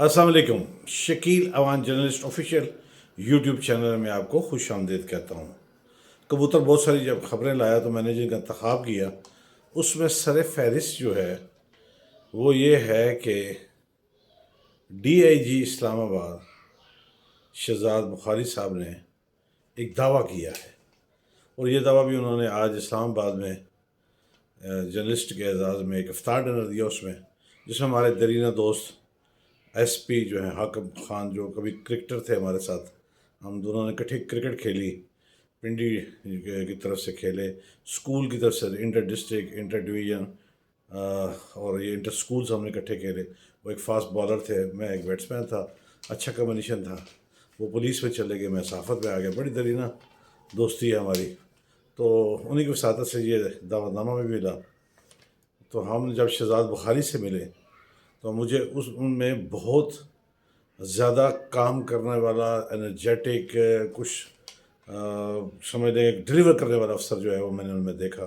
अस्सलाम वालेकुम। Shakeel Awan journalist official YouTube channel में आपको खुश आमदीद कहता हूँ। कबूतर बहुत सारी जब खबरें लाया तो मैंने जिनका इंतखाब किया उसमें सर फहरिस्त जो है वो ये है कि DIG इस्लामाबाद शहजाद बुखारी साहब ने एक दावा किया है, और ये दावा भी उन्होंने आज इस्लामाबाद में जर्नलिस्ट के एजाज़ में एक इफ्तार डिनर दिया, उसमें जिसमें हमारे दरीना दोस्त SP जो हैं हाकिम खान, जो कभी क्रिकेटर थे हमारे साथ, हम दोनों ने इकट्ठे क्रिकेट खेली, पिंडी की तरफ से खेले, स्कूल की तरफ से इंटर डिस्ट्रिक्ट, इंटर डिवीज़न और ये इंटर स्कूल्स हमने इकट्ठे खेले। वो एक फास्ट बॉलर थे, मैं एक बैट्समैन था, अच्छा कम्बिनेशन था। वो पुलिस में चले गए, मैं सहाफ़त में आ गया। बड़ी दरीना दोस्ती है हमारी, तो उन्हीं की वसातत से ये दावतनामा भी मिला। तो हम जब शहजाद बुखारी से मिले तो मुझे उनमें बहुत ज़्यादा काम करने वाला, एनर्जेटिक, कुछ समझ लें डिलीवर करने वाला अफसर जो है वो मैंने उनमें देखा।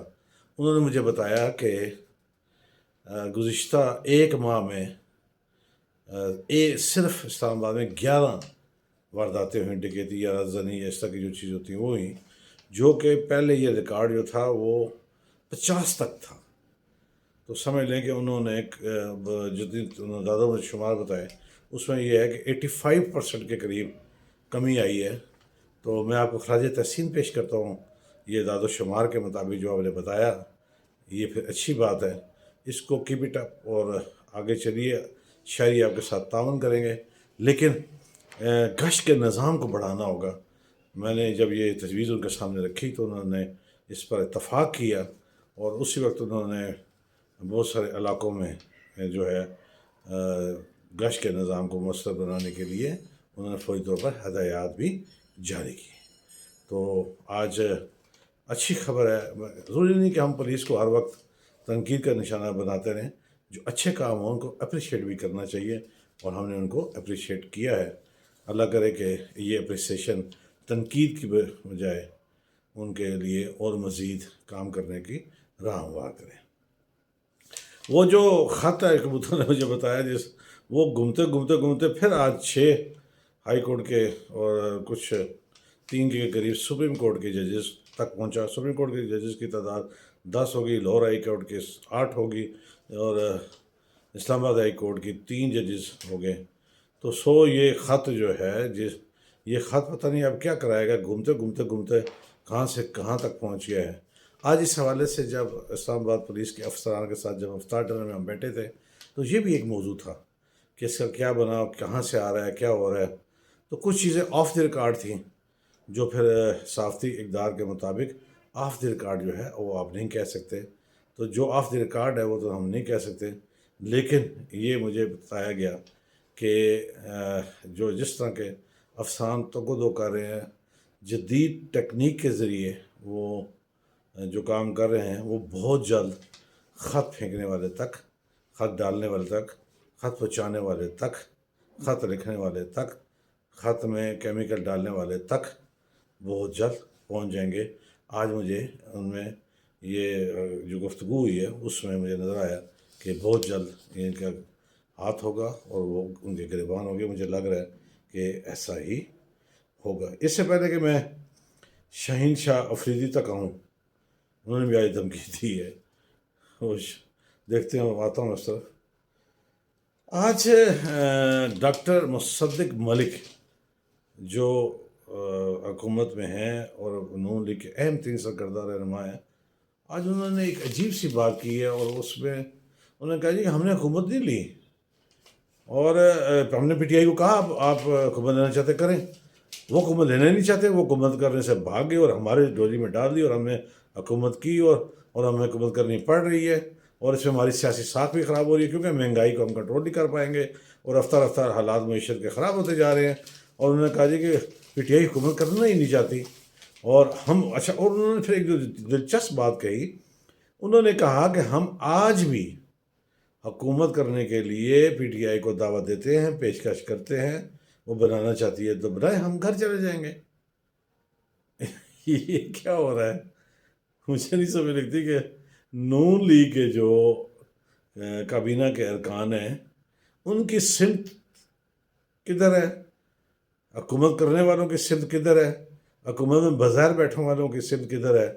उन्होंने मुझे बताया कि गुज़िश्ता एक माह में सिर्फ इस्लामाबाद में 11 वारदातें हुई, डकैती या राजधानी इस तरह की जो चीज़ होती हैं वो हुई, जो कि पहले ये रिकॉर्ड जो था वो 50 तक था। तो समझ लें कि उन्होंने एक जितनी दादा मुझे शुमार बताए उसमें यह है कि 85% के करीब कमी आई है। तो मैं आपको खराज तहसीन पेश करता हूँ, ये दादो शुमार के मुताबिक जो आपने बताया, ये फिर अच्छी बात है, इसको कीप इट अप और आगे चलिए, शायरी आपके साथ तावन करेंगे। लेकिन गश्त के निज़ाम को बढ़ाना होगा। मैंने जब ये तजवीज़ उनके सामने रखी तो उन्होंने इस पर इत्तफ़ाक़ किया, और उसी वक्त उन्होंने बहुत सारे इलाकों में जो है गश्त के निज़ाम को मौसर बनाने के लिए उन्होंने फ़ौरी तौर पर हदायत भी जारी की। तो आज अच्छी खबर है। ज़रूरी नहीं कि हम पुलिस को हर वक्त तनकीद का निशाना बनाते रहें, जो अच्छे काम हों उनको अप्रिशिएट भी करना चाहिए, और हमने उनको अप्रिशिएट किया है। अल्लाह करे कि ये अप्रिसिएशन तनकीद की बजाय उनके लिए और मज़ीद काम करने की राह हमवार करें। वो जो ख़त है कबूतर ने मुझे बताया, वो घूमते घूमते घूमते फिर आज 6 हाई कोर्ट के और कुछ 3 के करीब सुप्रीम कोर्ट के जजेस तक पहुंचा। सुप्रीम कोर्ट के जजेस की तादाद 10 होगी, लाहौर हाई कोर्ट के 8 होगी, और इस्लामाबाद हाई कोर्ट की 3 जजेस हो गए। तो ये ख़त जो है ये ख़त पता नहीं अब क्या कराएगा, घूमते घूमते घूमते कहाँ से कहाँ तक पहुँच गया है। आज इस हवाले से जब इस्लामाबाद पुलिस के अफसरान के साथ जब इफ्तार डिनर में हम बैठे थे तो ये भी एक मौजू था कि इसका क्या बना, कहाँ से आ रहा है, क्या हो रहा है। तो कुछ चीज़ें ऑफ द रिकॉर्ड थी जो फिर सहाफ़ती इक़दार के मुताबिक ऑफ द रिकॉर्ड जो है वो आप नहीं कह सकते। तो जो ऑफ द रिकॉर्ड है वो तो हम नहीं कह सकते, लेकिन ये मुझे बताया गया कि जो जिस तरह के अफसान तगदो कर रहे हैं, जदीद टेक्निक के ज़रिए वो जो काम कर रहे हैं, वो बहुत जल्द ख़त फेंकने वाले तक, ख़त डालने वाले तक, ख़त पहुँचाने वाले तक, ख़त लिखने वाले तक, ख़त में केमिकल डालने वाले तक बहुत जल्द पहुँच जाएंगे। आज मुझे उनमें ये जो गुफ्तगू हुई है उसमें मुझे नज़र आया कि बहुत जल्द इनका हाथ होगा और वो उनके गिरबान होंगे। मुझे लग रहा है कि ऐसा ही होगा। इससे पहले कि मैं शाहीन शाह अफरीदी तक आऊँ, उन्होंने भी आज धमकी दी है। देखते हैं, आता हूँ उस तरफ। आज डॉक्टर मुसद्दिक मलिक जो हुकूमत में हैं और नून लीग के अहम 3 सरकर्दा रहनुमा हैं, आज उन्होंने एक अजीब सी बात की है, और उसमें उन्होंने कहा जी हमने हुकूमत नहीं ली, और हमने PTI को कहा आप हुकूमत लेना चाहते करें। वो हुकूमत लेना नहीं चाहते, वो हुकूमत करने से भाग गए और हमारे डोली में डाल दी, और हमने हुकूमत की, और हमें हुकूमत करनी पड़ रही है, और इसमें हमारी सियासी साख भी ख़राब हो रही है, क्योंकि महंगाई को हम कंट्रोल नहीं कर पाएंगे, और रफ्तार रफ्तार हालात मीशत के ख़राब होते जा रहे हैं। और उन्होंने कहा जी कि PTI हुकूमत करना ही नहीं चाहती, और हम अच्छा। और उन्होंने फिर एक जो दिलचस्प बात कही, उन्होंने कहा कि हम आज भी हुकूमत करने के लिए PTI को दावत देते हैं, पेशकश करते हैं, वो बनाना चाहती है तो बनाए, हम घर चले जाएंगे। ये क्या हो रहा है? मुझे नहीं समझ लगती कि नून लीग के जो काबीना के अरकान हैं उनकी सिमत کدھر ہے؟ حکومت کرنے والوں کی سمت کدھر ہے؟ حکومت میں بظاہر بیٹھنے والوں کی سمت کدھر ہے؟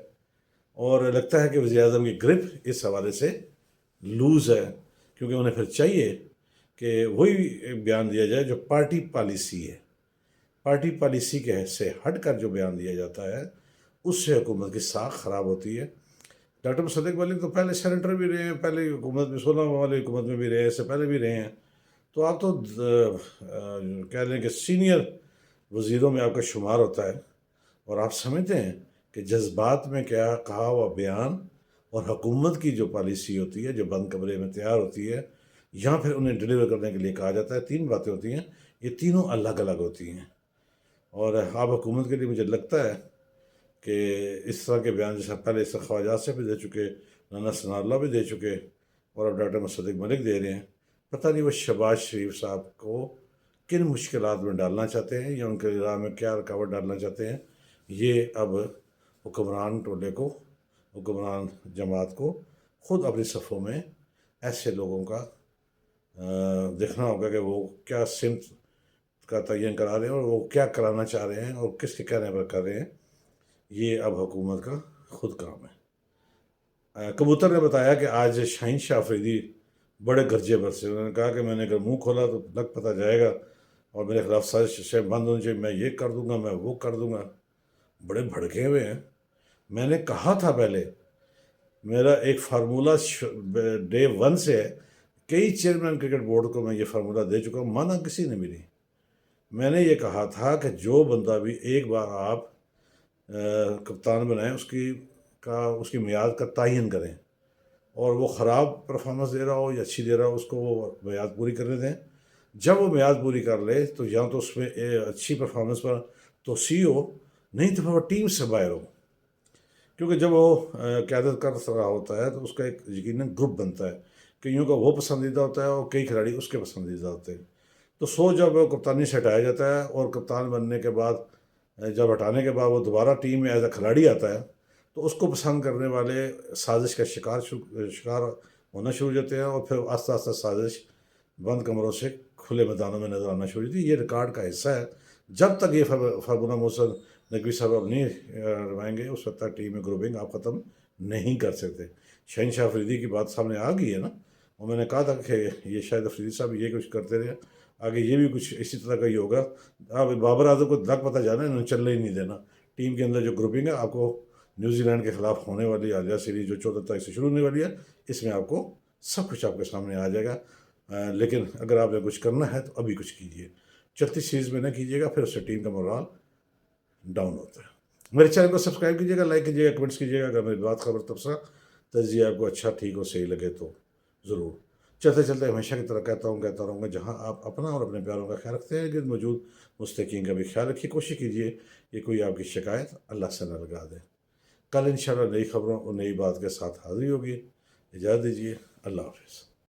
اور لگتا ہے کہ وزیر اعظم کی گرپ اس حوالے سے لوز ہے، کیونکہ انہیں پھر چاہیے کہ وہی بیان دیا جائے جو پارٹی پالیسی ہے. پارٹی پالیسی کے سے ہٹ کر جو بیان دیا جاتا ہے اس سے حکومت کی ساکھ خراب ہوتی ہے. ڈاکٹر مصدق ملک تو پہلے سینیٹر بھی رہے ہیں، پہلے حکومت میں 16 والی حکومت میں بھی رہے ہیں، اس سے پہلے بھی رہے ہیں. تو آپ تو کہہ لیں کہ سینئر وزیروں میں آپ کا شمار ہوتا ہے، اور آپ سمجھتے ہیں کہ جذبات میں کیا کہا ہوا بیان اور حکومت کی جو پالیسی ہوتی ہے جو بند کمرے میں تیار ہوتی ہے یا پھر انہیں ڈیلیور کرنے کے لیے کہا جاتا ہے، 3 باتیں ہوتی ہیں، یہ تینوں الگ الگ ہوتی ہیں. اور آپ حکومت کے لیے مجھے لگتا ہے کہ اس طرح کے بیان جیسا پہلے اس طرح خواجہ سے بھی دے چکے، رانا ثناء اللہ بھی دے چکے، اور اب ڈاکٹر مصدق ملک دے رہے ہیں. پتہ نہیں وہ شہباز شریف صاحب کو کن مشکلات میں ڈالنا چاہتے ہیں یا ان کے راہ میں کیا رکاوٹ ڈالنا چاہتے ہیں. یہ اب حکمران ٹولے کو، حکمران جماعت کو خود اپنی صفوں میں ایسے لوگوں کا دیکھنا ہوگا کہ وہ کیا سمت کا تعین کرا رہے ہیں اور وہ کیا کرانا چاہ رہے ہیں اور کس کے کہنے پر کر رہے ہیں. یہ اب حکومت کا خود کام ہے. کبوتر نے بتایا کہ آج شاہین شاہ افریدی بڑے گرجے برسے. انہوں نے کہا کہ میں نے اگر منہ کھولا تو لگ پتہ جائے گا اور میرے خلاف سازشیں بند ہونی چاہیے، میں یہ کر دوں گا، میں وہ کر دوں گا. بڑے بھڑکے ہوئے ہیں. میں نے کہا تھا پہلے، میرا ایک فارمولہ ڈے 1 سے ہے، کئی چیئرمین کرکٹ بورڈ کو میں یہ فارمولہ دے چکا ہوں، مانا کسی نے ملی. میں نے یہ کہا تھا کہ جو بندہ بھی ایک بار آپ کپتان بنائیں اس کی میعاد کا تعین کریں، اور وہ خراب پرفارمنس دے رہا ہو یا اچھی دے رہا ہو اس کو وہ میعاد پوری کرنے دیں. جب وہ میعاد پوری کر لے تو یا تو اس میں اچھی پرفارمنس پر توسیع ہو، نہیں تو پھر وہ ٹیم سے باہر ہو. کیونکہ جب وہ قیادت کر رہا ہوتا ہے تو اس کا ایک یقیناً گروپ بنتا ہے، کئیوں کا وہ پسندیدہ ہوتا ہے اور کئی کھلاڑی اس کے پسندیدہ ہوتے ہیں. تو جب کپتانی سے ہٹایا جاتا ہے اور کپتان بننے کے بعد، جب ہٹانے کے بعد وہ دوبارہ ٹیم میں ایز اے کھلاڑی آتا ہے تو اس کو پسند کرنے والے سازش کا شکار ہونا شروع ہو جاتے ہیں، اور پھر آہستہ آہستہ سازش بند کمروں سے کھلے میدانوں میں نظر آنا شروع ہوتی ہے. یہ ریکارڈ کا حصہ ہے. جب تک یہ فارمولہ محسن نقوی صاحب اب نہیں روائیں گے اس وقت تک ٹیم میں گروپنگ آپ ختم نہیں کر سکتے. شاہین شاہ افریدی کی بات سامنے آ گئی ہے نا، اور میں نے کہا تھا کہ یہ شاید افریدی صاحب یہ کچھ کرتے رہے، آگے یہ بھی کچھ اسی طرح کا ہی ہوگا. اب بابر اعظم کو لگ پتہ جانا ہے، انہوں نے چلنے ہی نہیں دینا. ٹیم کے اندر جو گروپنگ ہے آپ کو نیوزی لینڈ کے خلاف ہونے والی حالیہ سیریز جو 14 تاریخ سے شروع ہونے والی ہے، اس میں آپ کو سب کچھ آپ کے سامنے آ جائے گا. لیکن اگر آپ نے کچھ کرنا ہے تو ابھی کچھ کیجیے. چلتی سیریز میں نہ کیجیے گا، پھر اس سے ٹیم کا مورال ڈاؤن ہوتا ہے. میرے چینل کو سبسکرائب کیجیے گا، لائک کیجیے گا، کمنٹس کیجیے گا. اگر میری بات خبر تبصرہ تجزیہ آپ کو اچھا ٹھیک ہو صحیح لگے تو ضرور. چلتے چلتے ہمیشہ کی طرح کہتا رہوں گا، جہاں آپ اپنا اور اپنے پیاروں کا خیال رکھتے ہیں، گرد موجود مستحقین کا بھی خیال رکھیے. کوشش کیجیے کہ کوئی آپ کی شکایت اللہ سے نہ لگا دے. کل انشاءاللہ نئی خبروں اور نئی بات کے ساتھ حاضری ہوگی. اجازت دیجیے. اللہ حافظ.